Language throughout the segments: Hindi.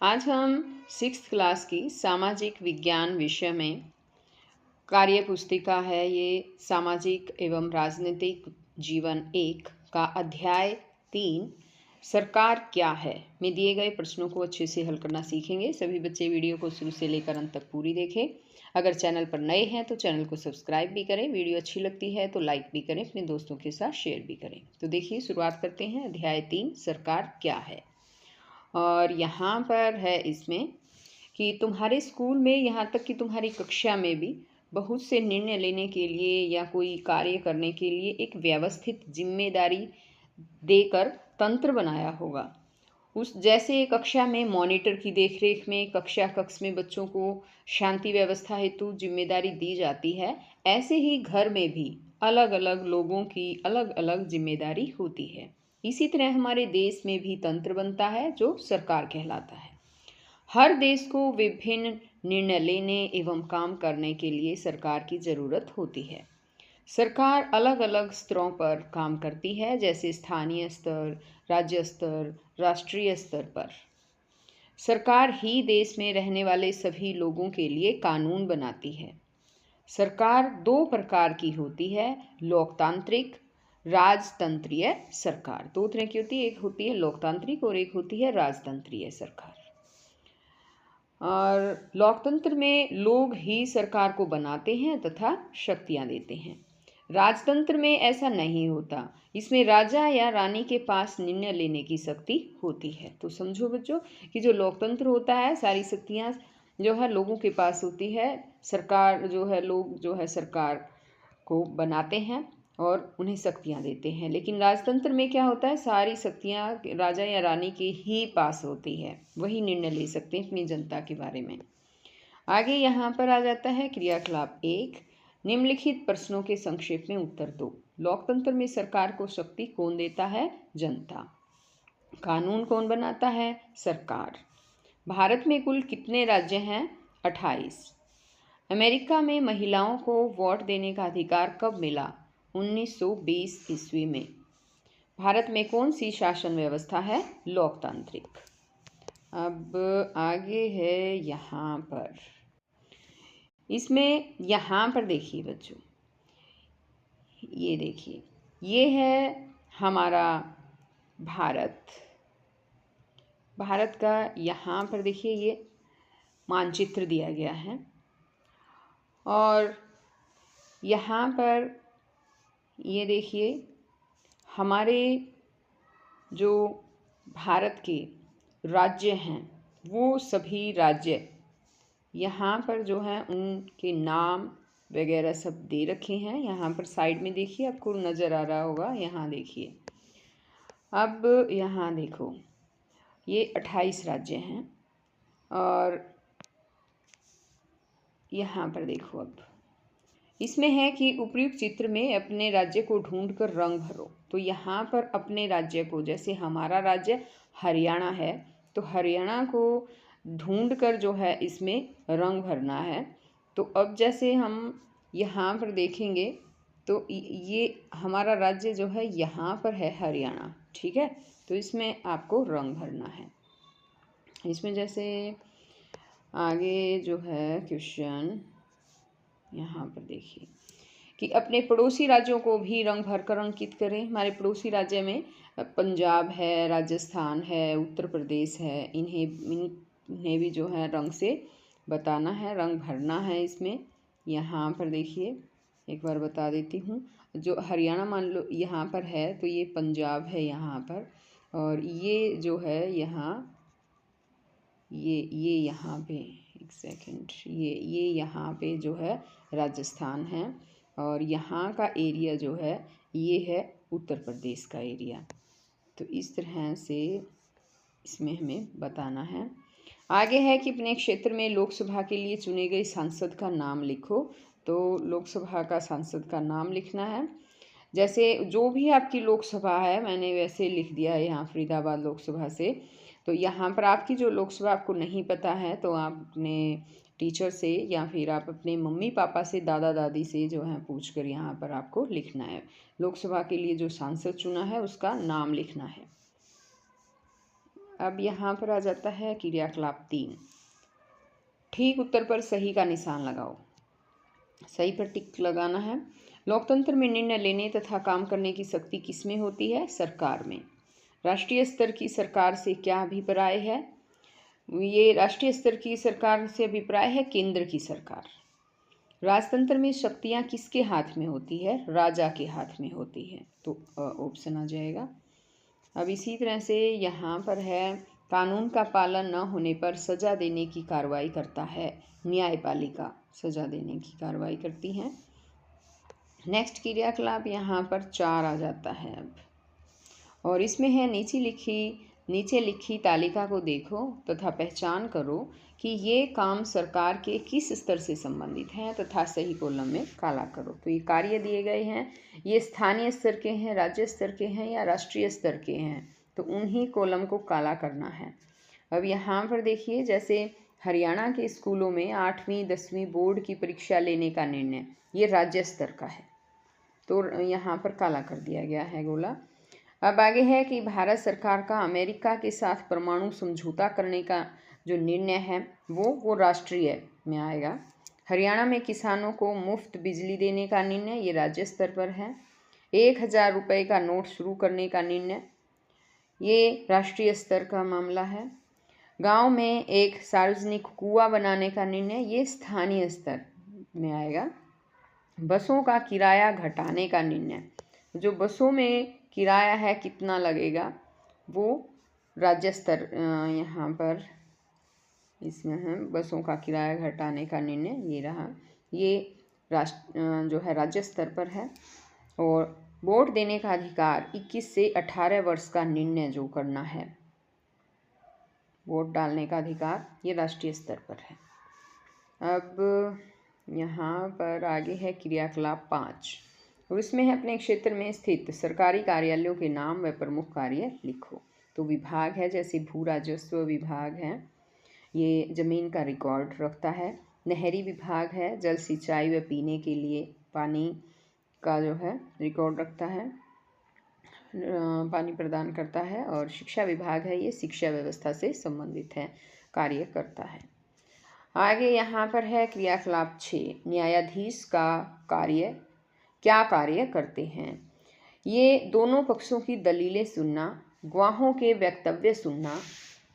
आज हम 6th क्लास की सामाजिक विज्ञान विषय में कार्य पुस्तिका है। ये सामाजिक एवं राजनीतिक जीवन 1 का अध्याय 3 सरकार क्या है में दिए गए प्रश्नों को अच्छे से हल करना सीखेंगे। सभी बच्चे वीडियो को शुरू से लेकर अंत तक पूरी देखें। अगर चैनल पर नए हैं तो चैनल को सब्सक्राइब भी करें। वीडियो अच्छी लगती है तो लाइक भी करें, अपने दोस्तों के साथ शेयर भी करें। तो देखिए, शुरुआत करते हैं। अध्याय 3 सरकार क्या है। और यहाँ पर है इसमें कि तुम्हारे स्कूल में, यहाँ तक कि तुम्हारी कक्षा में भी बहुत से निर्णय लेने के लिए या कोई कार्य करने के लिए एक व्यवस्थित जिम्मेदारी देकर तंत्र बनाया होगा। उस जैसे कक्षा में मॉनिटर की देखरेख में कक्षा कक्ष में बच्चों को शांति व्यवस्था हेतु जिम्मेदारी दी जाती है, ऐसे ही घर में भी अलग अलग लोगों की अलग अलग जिम्मेदारी होती है। इसी तरह हमारे देश में भी तंत्र बनता है जो सरकार कहलाता है। हर देश को विभिन्न निर्णय लेने एवं काम करने के लिए सरकार की ज़रूरत होती है। सरकार अलग अलग स्तरों पर काम करती है, जैसे स्थानीय स्तर, राज्य स्तर, राष्ट्रीय स्तर पर। सरकार ही देश में रहने वाले सभी लोगों के लिए कानून बनाती है। सरकार दो प्रकार की होती है, लोकतांत्रिक, राजतंत्रीय सरकार। दो तरह की होती है, एक होती है लोकतांत्रिक और एक होती है राजतंत्रीय सरकार। और लोकतंत्र में लोग ही सरकार को बनाते हैं तथा शक्तियां देते हैं। राजतंत्र में ऐसा नहीं होता, इसमें राजा या रानी के पास निर्णय लेने की शक्ति होती है। तो समझो बच्चों कि जो लोकतंत्र होता है, सारी शक्तियां जो है लोगों के पास होती है। सरकार जो है, लोग जो है सरकार को बनाते हैं और उन्हें शक्तियाँ देते हैं। लेकिन राजतंत्र में क्या होता है, सारी शक्तियाँ राजा या रानी के ही पास होती है, वही निर्णय ले सकते हैं अपनी जनता के बारे में। आगे यहाँ पर आ जाता है क्रियाकलाप 1, निम्नलिखित प्रश्नों के संक्षेप में उत्तर दो। लोकतंत्र में सरकार को शक्ति कौन देता है? जनता। कानून कौन बनाता है? सरकार। भारत में कुल कितने राज्य हैं? 28। अमेरिका में महिलाओं को वोट देने का अधिकार कब मिला? 1920 ईस्वी में। भारत में कौन सी शासन व्यवस्था है? लोकतांत्रिक। अब आगे है यहाँ पर, इसमें यहाँ पर देखिए बच्चों, ये देखिए, ये है हमारा भारत। भारत का यहाँ पर देखिए ये मानचित्र दिया गया है और यहाँ पर ये देखिए हमारे जो भारत के राज्य हैं वो सभी राज्य यहाँ पर जो हैं उनके नाम वगैरह सब दे रखे हैं। यहाँ पर साइड में देखिए, आपको नज़र आ रहा होगा, यहाँ देखिए। अब यहाँ देखो, ये 28 राज्य हैं और यहाँ पर देखो, अब इसमें है कि उपयुक्त चित्र में अपने राज्य को ढूंढकर रंग भरो। तो यहाँ पर अपने राज्य को, जैसे हमारा राज्य हरियाणा है तो हरियाणा को ढूंढकर जो है इसमें रंग भरना है। तो अब जैसे हम यहाँ पर देखेंगे तो ये हमारा राज्य जो है यहाँ पर है हरियाणा, ठीक है। तो इसमें आपको रंग भरना है। इसमें जैसे आगे जो है क्वेश्चन यहाँ पर देखिए कि अपने पड़ोसी राज्यों को भी रंग भरकर अंकित करें। हमारे पड़ोसी राज्य में पंजाब है, राजस्थान है, उत्तर प्रदेश है, इन्हें भी जो है रंग से बताना है, रंग भरना है इसमें। यहाँ पर देखिए, एक बार बता देती हूँ, जो हरियाणा मान लो यहाँ पर है तो ये पंजाब है यहाँ पर, और ये जो है यहाँ ये यहाँ पे, एक सेकंड, ये यहाँ पे जो है राजस्थान है और यहाँ का एरिया जो है ये है उत्तर प्रदेश का एरिया। तो इस तरह से इसमें हमें बताना है। आगे है कि अपने क्षेत्र में लोकसभा के लिए चुने गए सांसद का नाम लिखो। तो लोकसभा का सांसद का नाम लिखना है, जैसे जो भी आपकी लोकसभा है, मैंने वैसे लिख दिया है यहाँ फरीदाबाद लोकसभा से। तो यहाँ पर आपकी जो लोकसभा आपको नहीं पता है तो आप अपने टीचर से या फिर आप अपने मम्मी पापा से, दादा दादी से जो है पूछ कर यहाँ पर आपको लिखना है। लोकसभा के लिए जो सांसद चुना है उसका नाम लिखना है। अब यहाँ पर आ जाता है क्रियाकलाप 3। ठीक उत्तर पर सही का निशान लगाओ। सही पर टिक लगाना है। लोकतंत्र में निर्णय लेने तथा काम करने की शक्ति किसमें होती है? सरकार में। राष्ट्रीय स्तर की सरकार से क्या अभिप्राय है? ये राष्ट्रीय स्तर की सरकार से अभिप्राय है केंद्र की सरकार। राजतंत्र में शक्तियाँ किसके हाथ में होती है? राजा के हाथ में होती है, तो ऑप्शन आ जाएगा। अब इसी तरह से यहाँ पर है कानून का पालन न होने पर सजा देने की कार्रवाई करता है न्यायपालिका, सजा देने की कार्रवाई करती है। नेक्स्ट क्रियाकलाप यहाँ पर 4 आ जाता है अब, और इसमें है नीचे लिखी तालिका को देखो तथा पहचान करो कि ये काम सरकार के किस स्तर से संबंधित हैं तथा सही कॉलम में काला करो। तो ये कार्य दिए गए हैं, ये स्थानीय स्तर के हैं, राज्य स्तर के हैं या राष्ट्रीय स्तर के हैं, तो उन्हीं कॉलम को काला करना है। अब यहाँ पर देखिए, जैसे हरियाणा के स्कूलों में 8वीं 10वीं बोर्ड की परीक्षा लेने का निर्णय, ये राज्य स्तर का है, तो यहाँ पर काला कर दिया गया है गोला। अब आगे है कि भारत सरकार का अमेरिका के साथ परमाणु समझौता करने का जो निर्णय है वो राष्ट्रीय में आएगा। हरियाणा में किसानों को मुफ्त बिजली देने का निर्णय, ये राज्य स्तर पर है। 1000 रुपये का नोट शुरू करने का निर्णय, ये राष्ट्रीय स्तर का मामला है। गांव में एक सार्वजनिक कुआं बनाने का निर्णय, ये स्थानीय स्तर में आएगा। बसों का किराया घटाने का निर्णय, जो बसों में किराया है कितना लगेगा, वो राज्य स्तर यहाँ पर इसमें है। बसों का किराया घटाने का निर्णय ये रहा, ये जो है राज्य स्तर पर है। और वोट देने का अधिकार 21 से 18 वर्ष का निर्णय जो करना है, वोट डालने का अधिकार, ये राष्ट्रीय स्तर पर है। अब यहाँ पर आगे है क्रियाकलाप 5, और इसमें है अपने क्षेत्र में स्थित सरकारी कार्यालयों के नाम व प्रमुख कार्य लिखो। तो विभाग है, जैसे भू राजस्व विभाग है, ये जमीन का रिकॉर्ड रखता है। नहरी विभाग है, जल सिंचाई व पीने के लिए पानी का जो है रिकॉर्ड रखता है, पानी प्रदान करता है। और शिक्षा विभाग है, ये शिक्षा व्यवस्था से संबंधित है, कार्य करता है। आगे यहाँ पर है क्रियाकलाप 6, न्यायाधीश का कार्य, क्या कार्य करते हैं? ये दोनों पक्षों की दलीलें सुनना, गवाहों के वक्तव्य सुनना,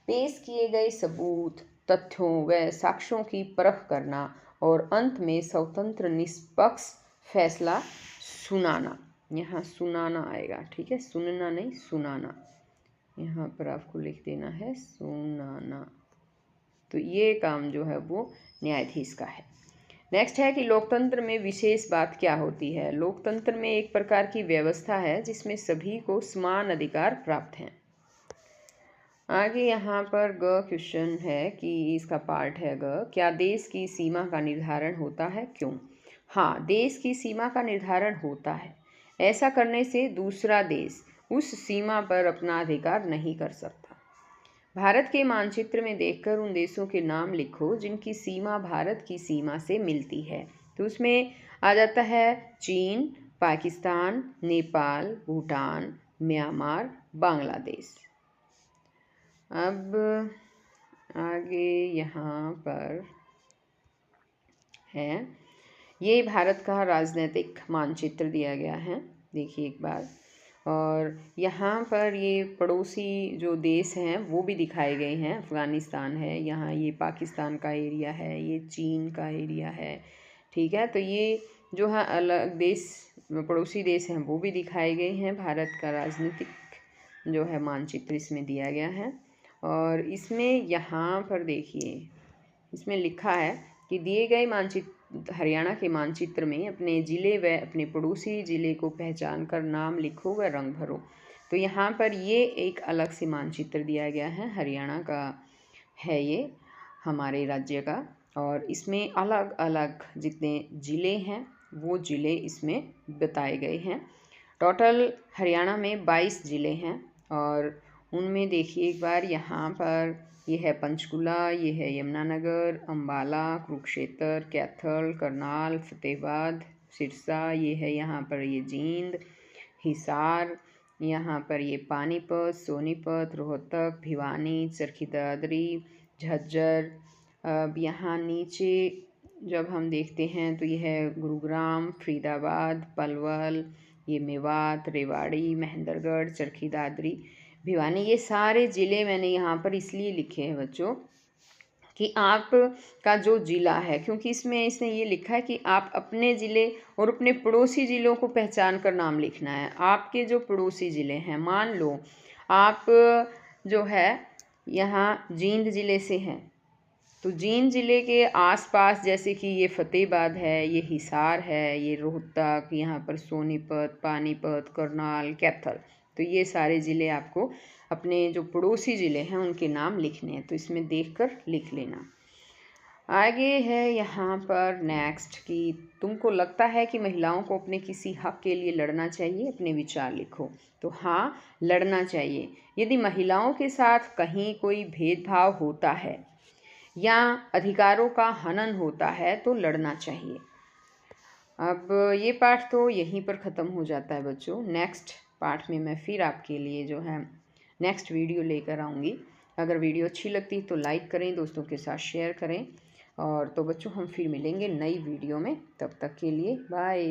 पेश किए गए सबूत, तथ्यों व साक्ष्यों की परख करना और अंत में स्वतंत्र निष्पक्ष फैसला सुनाना। यहाँ सुनाना आएगा, ठीक है, सुनना नहीं, सुनाना। यहाँ पर आपको लिख देना है सुनाना। तो ये काम जो है वो न्यायाधीश का है। नेक्स्ट है कि लोकतंत्र में विशेष बात क्या होती है? लोकतंत्र में एक प्रकार की व्यवस्था है जिसमें सभी को समान अधिकार प्राप्त हैं। आगे यहाँ पर ग क्वेश्चन है कि इसका पार्ट है ग, क्या देश की सीमा का निर्धारण होता है? क्यों? हाँ, देश की सीमा का निर्धारण होता है। ऐसा करने से दूसरा देश उस सीमा पर अपना अधिकार नहीं कर सकता। भारत के मानचित्र में देखकर उन देशों के नाम लिखो जिनकी सीमा भारत की सीमा से मिलती है। तो उसमें आ जाता है चीन, पाकिस्तान, नेपाल, भूटान, म्यांमार, बांग्लादेश। अब आगे यहाँ पर है, ये भारत का राजनीतिक मानचित्र दिया गया है, देखिए एक बार। और यहाँ पर ये पड़ोसी जो देश हैं वो भी दिखाए गए हैं। अफ़गानिस्तान है, यहाँ ये पाकिस्तान का एरिया है, ये चीन का एरिया है, ठीक है। तो ये जो है अलग देश, पड़ोसी देश हैं, वो भी दिखाए गए हैं। भारत का राजनीतिक जो है मानचित्र इसमें दिया गया है। और इसमें यहाँ पर देखिए, इसमें लिखा है कि दिए गए मानचित्र, हरियाणा के मानचित्र में अपने ज़िले व अपने पड़ोसी ज़िले को पहचान कर नाम लिखो व रंग भरो। तो यहाँ पर ये एक अलग से मानचित्र दिया गया है, हरियाणा का है ये, हमारे राज्य का। और इसमें अलग अलग जितने ज़िले हैं वो ज़िले इसमें बताए गए हैं। टोटल हरियाणा में 22 ज़िले हैं, और उनमें देखिए एक बार, यहाँ पर ये है पंचकुला, ये है यमुनानगर, अम्बाला, कुरुक्षेत्र, कैथल, करनाल, फतेहाबाद, सिरसा, ये है यहाँ पर ये जींद, हिसार, यहाँ पर ये पानीपत, सोनीपत, रोहतक, भिवानी, चरखी दादरी, झज्जर। अब यहाँ नीचे जब हम देखते हैं तो ये है गुरुग्राम, फरीदाबाद, पलवल, ये मेवात, रेवाड़ी, महेंद्रगढ़, चरखी दादरी, भिवानी। ये सारे ज़िले मैंने यहाँ पर इसलिए लिखे हैं बच्चों कि आप का जो ज़िला है, क्योंकि इसमें इसने ये लिखा है कि आप अपने ज़िले और अपने पड़ोसी ज़िलों को पहचान कर नाम लिखना है। आपके जो पड़ोसी ज़िले हैं, मान लो आप जो है यहाँ जींद ज़िले से हैं, तो जींद ज़िले के आसपास जैसे कि ये फतेहाबाद है, ये हिसार है, ये रोहतक, यहाँ पर सोनीपत, पानीपत, करनाल, कैथल, तो ये सारे ज़िले आपको अपने जो पड़ोसी ज़िले हैं उनके नाम लिखने हैं, तो इसमें देखकर लिख लेना। आगे है यहाँ पर नेक्स्ट कि तुमको लगता है कि महिलाओं को अपने किसी हक के लिए लड़ना चाहिए, अपने विचार लिखो। तो हाँ, लड़ना चाहिए। यदि महिलाओं के साथ कहीं कोई भेदभाव होता है या अधिकारों का हनन होता है तो लड़ना चाहिए। अब ये पाठ तो यहीं पर ख़त्म हो जाता है बच्चों। नेक्स्ट पाठ में मैं फिर आपके लिए जो है नेक्स्ट वीडियो लेकर आऊँगी। अगर वीडियो अच्छी लगती है तो लाइक करें, दोस्तों के साथ शेयर करें। और तो बच्चों हम फिर मिलेंगे नई वीडियो में, तब तक के लिए बाय।